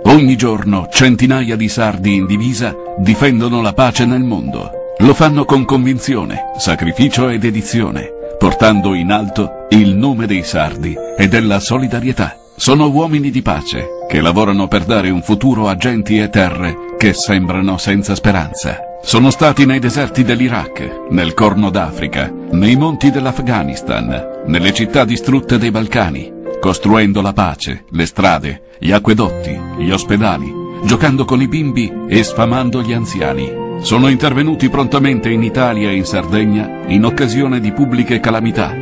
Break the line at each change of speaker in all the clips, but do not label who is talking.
Ogni giorno centinaia di sardi in divisa difendono la pace nel mondo. Lo fanno con convinzione, sacrificio e dedizione, portando in alto il nome dei sardi e della solidarietà. Sono uomini di pace che lavorano per dare un futuro a genti e terre che sembrano senza speranza. Sono stati nei deserti dell'Iraq, nel Corno d'Africa, nei monti dell'Afghanistan, nelle città distrutte dei Balcani, costruendo la pace, le strade, gli acquedotti, gli ospedali, giocando con i bimbi e sfamando gli anziani. Sono intervenuti prontamente in Italia e in Sardegna in occasione di pubbliche calamità,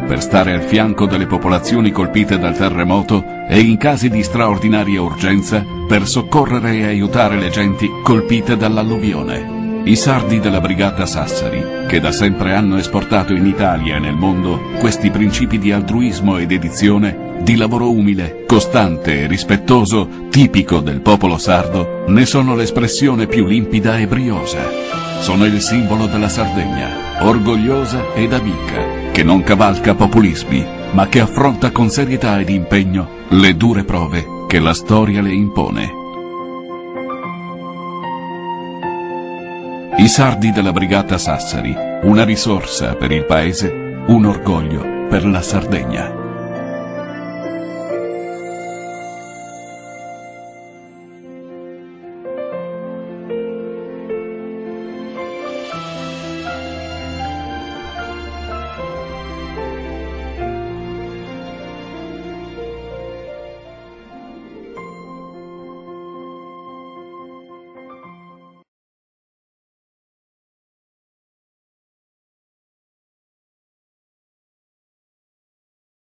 per stare al fianco delle popolazioni colpite dal terremoto e in casi di straordinaria urgenza per soccorrere e aiutare le genti colpite dall'alluvione. I sardi della Brigata Sassari, che da sempre hanno esportato in Italia e nel mondo questi principi di altruismo e dedizione, di lavoro umile, costante e rispettoso, tipico del popolo sardo, ne sono l'espressione più limpida e briosa. Sono il simbolo della Sardegna, orgogliosa ed amica, che non cavalca populismi, ma che affronta con serietà ed impegno le dure prove che la storia le impone. I sardi della Brigata Sassari, una risorsa per il paese, un orgoglio per la Sardegna.